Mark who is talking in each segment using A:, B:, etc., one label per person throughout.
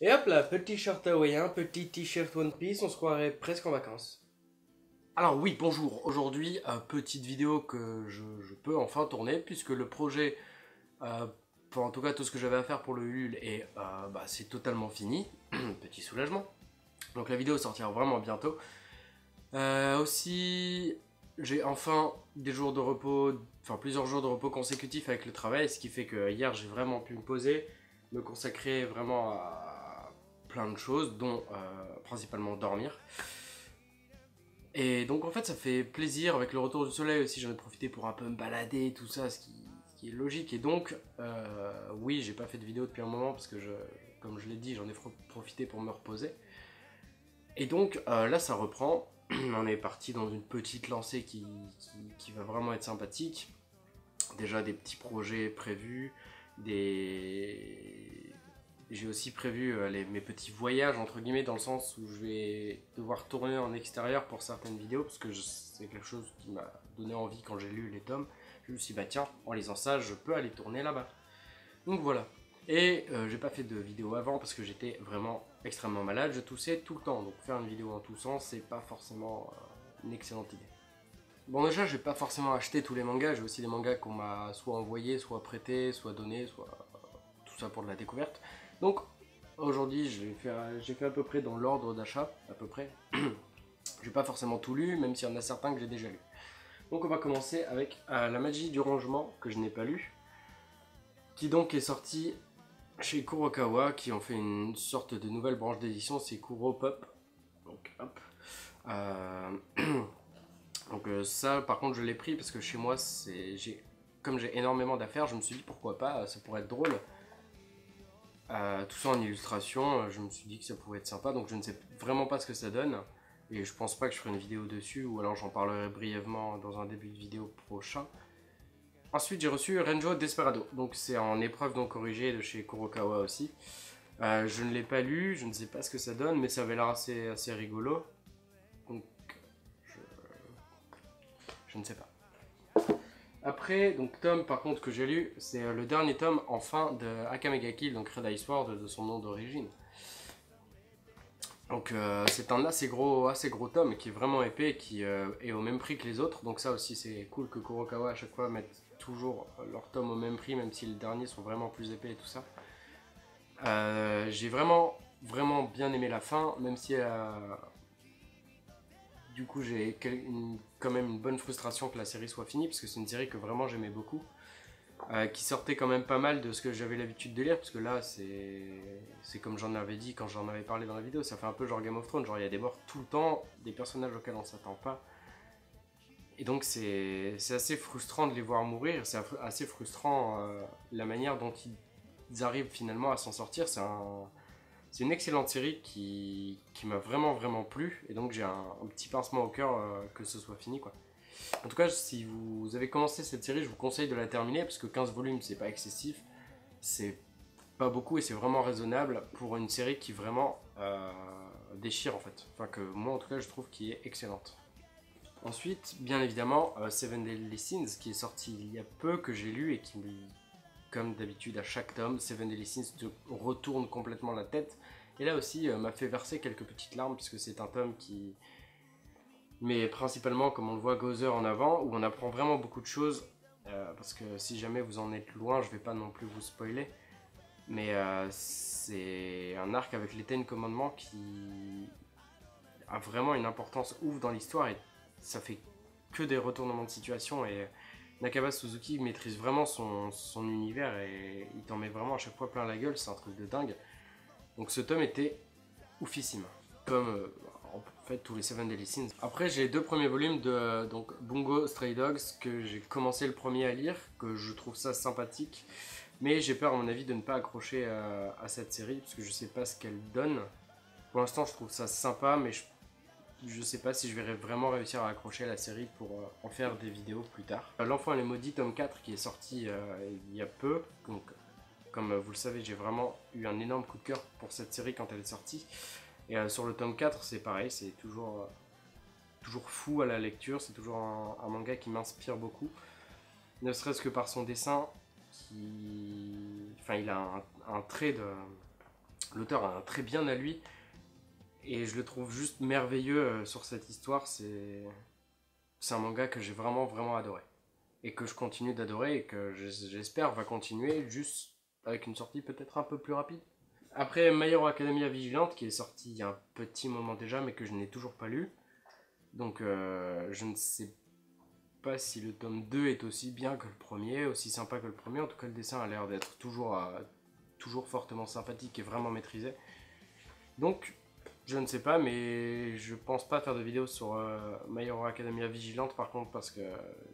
A: Et hop là, petit short hawaïen, petit t-shirt One Piece, on se croirait presque en vacances.
B: Alors oui, bonjour. Aujourd'hui, petite vidéo que je peux enfin tourner puisque le projet, euh, en tout cas tout ce que j'avais à faire pour le Ulule c'est totalement fini. Petit soulagement. Donc la vidéo sortira vraiment bientôt. Aussi, j'ai enfin des jours de repos, enfin plusieurs jours de repos consécutifs avec le travail, ce qui fait que hier j'ai vraiment pu me poser, me consacrer vraiment à plein de choses, dont principalement dormir. Et donc en fait ça fait plaisir avec le retour du soleil aussi, j'en ai profité pour un peu me balader, tout ça, ce qui est logique. Et donc oui, j'ai pas fait de vidéo depuis un moment parce que comme je l'ai dit, j'en ai profité pour me reposer. Et donc là ça reprend, on est parti dans une petite lancée qui va vraiment être sympathique. Déjà des petits projets prévus, des... J'ai aussi prévu mes petits voyages entre guillemets dans le sens où je vais devoir tourner en extérieur pour certaines vidéos parce que c'est quelque chose qui m'a donné envie quand j'ai lu les tomes. Je me suis dit bah tiens, en lisant ça, je peux aller tourner là-bas. Donc voilà. Et j'ai pas fait de vidéo avant parce que j'étais vraiment extrêmement malade, je toussais tout le temps. Donc faire une vidéo en toussant, c'est pas forcément une excellente idée. Bon déjà, j'ai pas forcément acheté tous les mangas, j'ai aussi des mangas qu'on m'a soit envoyés, soit prêtés, soit donnés, soit tout ça pour de la découverte. Donc aujourd'hui, j'ai fait à peu près dans l'ordre d'achat, à peu près. J'ai pas forcément tout lu, même s'il y en a certains que j'ai déjà lu. Donc on va commencer avec La magie du rangement, que je n'ai pas lu, qui donc est sorti chez Kurokawa, qui ont fait une sorte de nouvelle branche d'édition, c'est Kuro Pop. Donc hop. Euh, donc ça par contre je l'ai pris parce que chez moi comme j'ai énormément d'affaires, je me suis dit pourquoi pas, ça pourrait être drôle. Tout ça en illustration, je me suis dit que ça pouvait être sympa, donc je ne sais vraiment pas ce que ça donne. Et je pense pas que je ferai une vidéo dessus, ou alors j'en parlerai brièvement dans un début de vidéo prochain. Ensuite j'ai reçu Renjo Desperado, donc c'est en épreuve non corrigée de chez Kurokawa aussi. Je ne l'ai pas lu, je ne sais pas ce que ça donne, mais ça avait l'air assez rigolo. Donc je, je ne sais pas. Après, donc tome par contre que j'ai lu, c'est le dernier tome enfin de Akame ga Kill, donc Red Ice Sword de son nom d'origine. Donc c'est un assez gros tome qui est vraiment épais, qui est au même prix que les autres. Donc ça aussi c'est cool que Kurokawa à chaque fois mette toujours leurs tomes au même prix, même si les derniers sont vraiment plus épais et tout ça. J'ai vraiment bien aimé la fin, même si du coup j'ai quand même une bonne frustration que la série soit finie, parce que c'est une série que vraiment j'aimais beaucoup. Qui sortait quand même pas mal de ce que j'avais l'habitude de lire, parce que là c'est comme j'en avais dit quand j'en avais parlé dans la vidéo, ça fait un peu genre Game of Thrones, genre il y a des morts tout le temps, des personnages auxquels on s'attend pas, et donc c'est assez frustrant de les voir mourir, c'est assez frustrant la manière dont ils arrivent finalement à s'en sortir. C'est une excellente série qui m'a vraiment plu, et donc j'ai un petit pincement au cœur que ce soit fini quoi. En tout cas, si vous avez commencé cette série, je vous conseille de la terminer parce que 15 volumes, c'est pas excessif, c'est pas beaucoup et c'est vraiment raisonnable pour une série qui vraiment déchire en fait. Enfin, que moi en tout cas, je trouve qui est excellente. Ensuite, bien évidemment, Seven Deadly Sins qui est sorti il y a peu, que j'ai lu et qui, comme d'habitude à chaque tome, Seven Deadly Sins te retourne complètement la tête. Et là aussi, m'a fait verser quelques petites larmes puisque c'est un tome qui, mais principalement comme on le voit Gozer en avant, où on apprend vraiment beaucoup de choses, parce que si jamais vous en êtes loin, je vais pas non plus vous spoiler, mais c'est un arc avec les Ten Commandements qui a vraiment une importance ouf dans l'histoire, et ça fait que des retournements de situation, et Nakaba Suzuki maîtrise vraiment son univers, et il t'en met vraiment à chaque fois plein la gueule, c'est un truc de dingue. Donc ce tome était oufissime, comme en fait tous les Seven Deadly Sins. Après j'ai les deux premiers volumes de donc Bungo Stray Dogs, que j'ai commencé le premier à lire, que je trouve ça sympathique, mais j'ai peur à mon avis de ne pas accrocher à cette série, parce que je sais pas ce qu'elle donne. Pour l'instant je trouve ça sympa, mais je sais pas si je vais vraiment réussir à accrocher à la série pour en faire des vidéos plus tard. L'Enfant et les Maudits tome 4 qui est sorti il y a peu, donc comme vous le savez, j'ai vraiment eu un énorme coup de cœur pour cette série quand elle est sortie. Et sur le tome 4, c'est pareil, c'est toujours fou à la lecture, c'est toujours un manga qui m'inspire beaucoup. Ne serait-ce que par son dessin, enfin il a un trait L'auteur a un très bien à lui, et je le trouve juste merveilleux sur cette histoire. C'est un manga que j'ai vraiment, vraiment adoré. Et que je continue d'adorer, et que j'espère va continuer, juste avec une sortie peut-être un peu plus rapide. Après My Hero Academia Vigilante, qui est sorti il y a un petit moment déjà, mais que je n'ai toujours pas lu. Donc je ne sais pas si le tome 2 est aussi bien que le premier, aussi sympa que le premier. En tout cas, le dessin a l'air d'être toujours fortement sympathique et vraiment maîtrisé. Donc, je ne sais pas, mais je pense pas faire de vidéo sur My Hero Academia Vigilante, par contre, parce que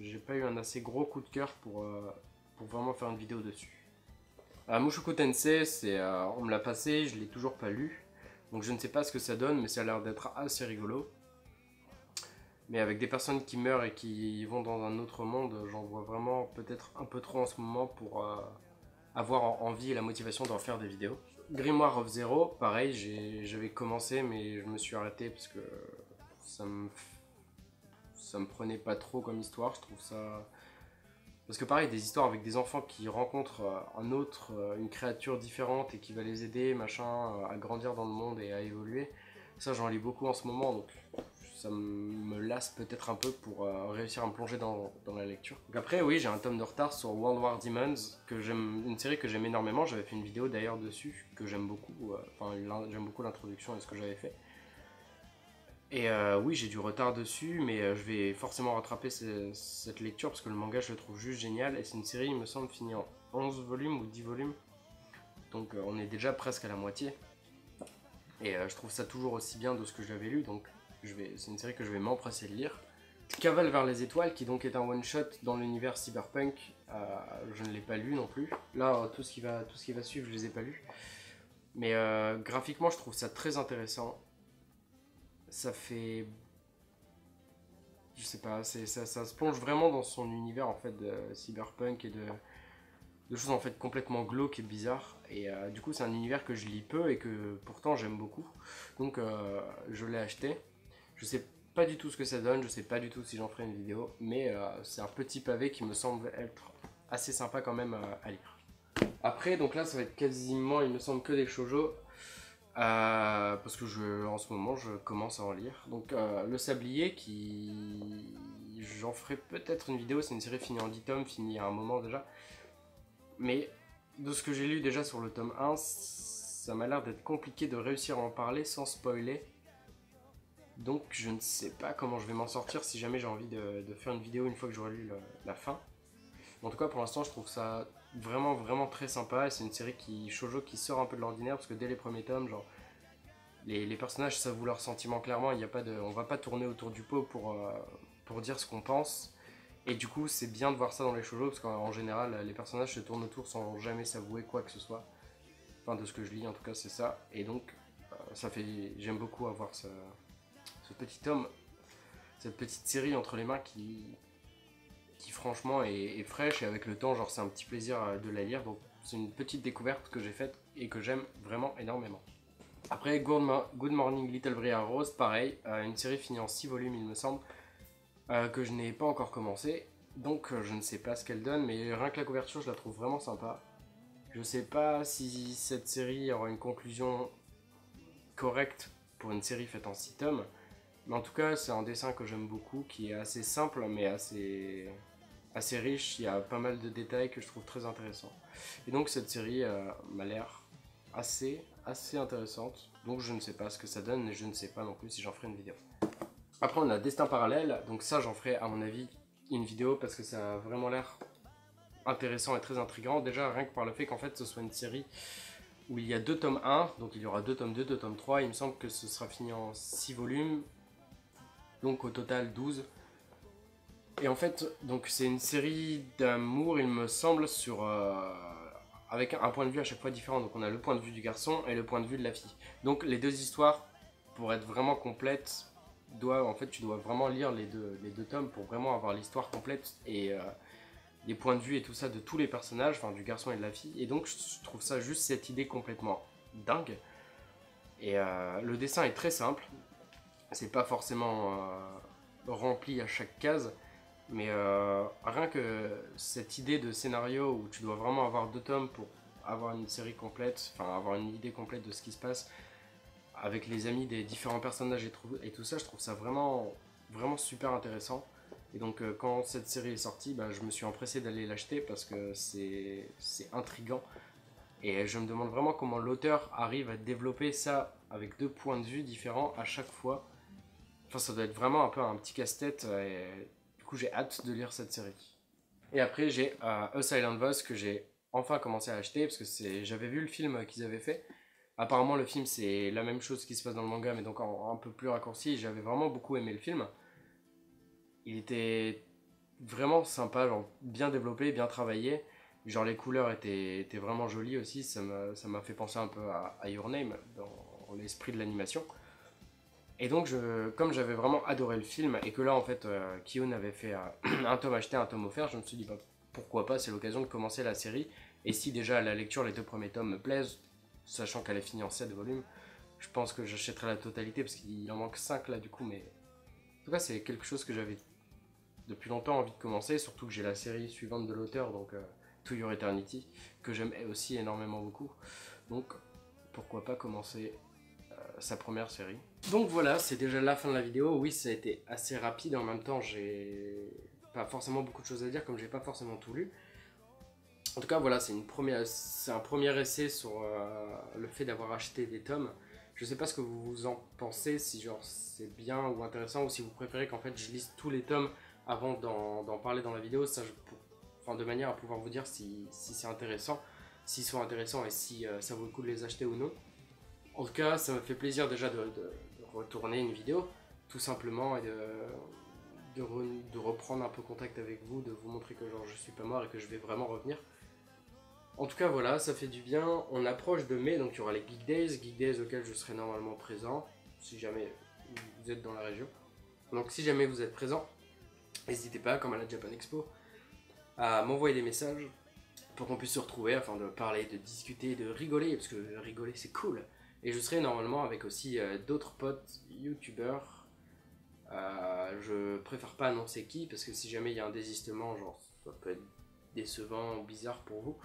B: j'ai pas eu un assez gros coup de cœur pour vraiment faire une vidéo dessus. Mushoku Tensei, on me l'a passé, je l'ai toujours pas lu. Donc je ne sais pas ce que ça donne, mais ça a l'air d'être assez rigolo. Mais avec des personnes qui meurent et qui vont dans un autre monde, j'en vois vraiment peut-être un peu trop en ce moment pour avoir envie et la motivation d'en faire des vidéos. Grimoire of Zero, pareil, j'avais commencé mais je me suis arrêté parce que ça me prenait pas trop comme histoire, je trouve ça... Parce que pareil, des histoires avec des enfants qui rencontrent une créature différente et qui va les aider, machin, à grandir dans le monde et à évoluer, ça j'en lis beaucoup en ce moment, donc ça me lasse peut-être un peu pour réussir à me plonger dans la lecture. Donc après, oui, j'ai un tome de retard sur World War Demons, une série que j'aime énormément. J'avais fait une vidéo d'ailleurs dessus, que j'aime beaucoup. J'aime beaucoup l'introduction et ce que j'avais fait. Et oui, j'ai du retard dessus, mais je vais forcément rattraper cette lecture parce que le manga, je le trouve juste génial. Et c'est une série, il me semble, finie en 11 volumes ou 10 volumes. Donc on est déjà presque à la moitié. Et je trouve ça toujours aussi bien de ce que j'avais lu, donc c'est une série que je vais m'empresser de lire. Cavale vers les étoiles, qui donc est un one-shot dans l'univers cyberpunk, je ne l'ai pas lu non plus. Là, tout ce qui va suivre, je les ai pas lus. Mais graphiquement, je trouve ça très intéressant. Ça fait... Je sais pas, ça se plonge vraiment dans son univers en fait de cyberpunk et de choses en fait complètement glauques et bizarres. Et du coup, c'est un univers que je lis peu et que pourtant j'aime beaucoup. Donc, je l'ai acheté. Je sais pas du tout ce que ça donne, je sais pas du tout si j'en ferai une vidéo, mais c'est un petit pavé qui me semble être assez sympa quand même à lire. Après, donc là, ça va être quasiment, il me semble, que des shoujo. Parce que en ce moment, je commence à en lire. Donc, Le Sablier, j'en ferai peut-être une vidéo, c'est une série finie en 10 tomes, finie il y a un moment déjà. Mais de ce que j'ai lu déjà sur le tome 1, ça m'a l'air d'être compliqué de réussir à en parler sans spoiler. Donc je ne sais pas comment je vais m'en sortir si jamais j'ai envie de faire une vidéo une fois que j'aurai lu la fin. En tout cas, pour l'instant, je trouve ça vraiment, vraiment très sympa. Et c'est une série shoujo qui sort un peu de l'ordinaire parce que dès les premiers tomes, genre, les personnages s'avouent leurs sentiments clairement. On va pas tourner autour du pot pour dire ce qu'on pense. Et du coup, c'est bien de voir ça dans les shoujo parce qu'en général, les personnages se tournent autour sans jamais s'avouer quoi que ce soit. Enfin, de ce que je lis, en tout cas, c'est ça. Et donc, j'aime beaucoup avoir ce petit homme, cette petite série entre les mains qui franchement est fraîche, et avec le temps, genre, c'est un petit plaisir de la lire. Donc, c'est une petite découverte que j'ai faite et que j'aime vraiment énormément. Après, Good Morning Little Briar Rose, pareil, une série finie en 6 volumes, il me semble. Que je n'ai pas encore commencé, donc je ne sais pas ce qu'elle donne, mais rien que la couverture, je la trouve vraiment sympa. Je sais pas si cette série aura une conclusion correcte pour une série faite en 6 tomes, mais en tout cas, c'est un dessin que j'aime beaucoup, qui est assez simple, mais assez riche. Il y a pas mal de détails que je trouve très intéressants. Et donc cette série m'a l'air assez intéressante, donc je ne sais pas ce que ça donne, et je ne sais pas non plus si j'en ferai une vidéo. Après, on a Destin Parallèle, donc ça, j'en ferai, à mon avis, une vidéo parce que ça a vraiment l'air intéressant et très intriguant. Déjà, rien que par le fait qu'en fait, ce soit une série où il y a 2 tomes 1, donc il y aura 2 tomes 2, 2 tomes 3. Il me semble que ce sera fini en 6 volumes, donc au total 12. Et en fait, donc c'est une série d'amour, il me semble, avec un point de vue à chaque fois différent. Donc on a le point de vue du garçon et le point de vue de la fille. Donc les deux histoires, pour être vraiment complètes, tu dois vraiment lire les deux tomes pour vraiment avoir l'histoire complète et les points de vue et tout ça de tous les personnages, enfin du garçon et de la fille. Et donc je trouve ça juste cette idée complètement dingue. Et le dessin est très simple, c'est pas forcément rempli à chaque case, mais rien que cette idée de scénario où tu dois vraiment avoir 2 tomes pour avoir une série complète, enfin avoir une idée complète de ce qui se passe avec les amis des différents personnages et tout ça, je trouve ça vraiment, vraiment super intéressant. Et donc quand cette série est sortie, bah, je me suis empressé d'aller l'acheter parce que c'est intriguant. Et je me demande vraiment comment l'auteur arrive à développer ça avec deux points de vue différents à chaque fois. Enfin, ça doit être vraiment un peu un petit casse-tête. Et du coup, j'ai hâte de lire cette série. Et après, j'ai A Silent Voice que j'ai enfin commencé à acheter parce que j'avais vu le film qu'ils avaient fait. Apparemment, le film c'est la même chose qui se passe dans le manga, mais donc un peu plus raccourci. J'avais vraiment beaucoup aimé le film. Il était vraiment sympa, genre bien développé, bien travaillé. Genre les couleurs étaient vraiment jolies aussi. Ça m'a fait penser un peu à Your Name dans l'esprit de l'animation. Et donc, comme j'avais vraiment adoré le film, et que là, en fait, Kiyun avait fait un tome acheté, un tome offert, je me suis dit, bah, pourquoi pas, c'est l'occasion de commencer la série. Et si déjà à la lecture, les deux premiers tomes me plaisent, sachant qu'elle est finie en 7 volumes, je pense que j'achèterai la totalité, parce qu'il en manque 5 là, du coup, mais... En tout cas, c'est quelque chose que j'avais depuis longtemps envie de commencer, surtout que j'ai la série suivante de l'auteur, donc To Your Eternity, que j'aime aussi énormément beaucoup. Donc, pourquoi pas commencer sa première série. Donc voilà, c'est déjà la fin de la vidéo. Oui, ça a été assez rapide, en même temps j'ai pas forcément beaucoup de choses à dire comme j'ai pas forcément tout lu. En tout cas voilà, c'est un premier essai sur le fait d'avoir acheté des tomes. Je sais pas ce que vous en pensez, si genre c'est bien ou intéressant, ou si vous préférez qu'en fait je lise tous les tomes avant d'en parler dans la vidéo, enfin, de manière à pouvoir vous dire si c'est intéressant, s'ils sont intéressants et si ça vaut le coup de les acheter ou non. En tout cas, ça me fait plaisir déjà de retourner une vidéo, tout simplement, et de reprendre un peu contact avec vous, de vous montrer que genre, je suis pas mort et que je vais vraiment revenir. En tout cas, voilà, ça fait du bien. On approche de mai, donc il y aura les Geek Days auxquels je serai normalement présent, si jamais vous êtes dans la région. Donc si jamais vous êtes présent, n'hésitez pas, comme à la Japan Expo, à m'envoyer des messages pour qu'on puisse se retrouver afin de parler, de discuter, de rigoler, parce que rigoler c'est cool. Et je serai normalement avec aussi d'autres potes youtubeurs. Je préfère pas annoncer qui, parce que si jamais il y a un désistement, genre ça peut être décevant ou bizarre pour vous.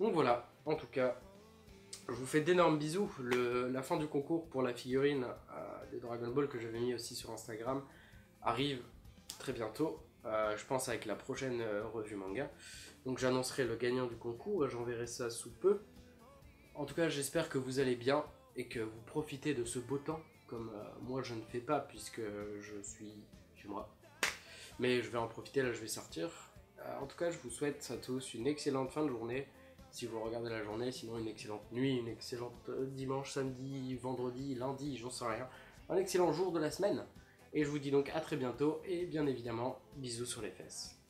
B: Donc voilà, en tout cas, je vous fais d'énormes bisous. La fin du concours pour la figurine des Dragon Ball que j'avais mis aussi sur Instagram arrive très bientôt. Je pense avec la prochaine revue manga. Donc j'annoncerai le gagnant du concours et j'enverrai ça sous peu. En tout cas, j'espère que vous allez bien et que vous profitez de ce beau temps, comme moi je ne fais pas puisque je suis chez moi. Mais je vais en profiter, là je vais sortir. En tout cas, je vous souhaite à tous une excellente fin de journée, si vous regardez la journée, sinon une excellente nuit, une excellente dimanche, samedi, vendredi, lundi, j'en sais rien. Un excellent jour de la semaine. Et je vous dis donc à très bientôt et bien évidemment, bisous sur les fesses.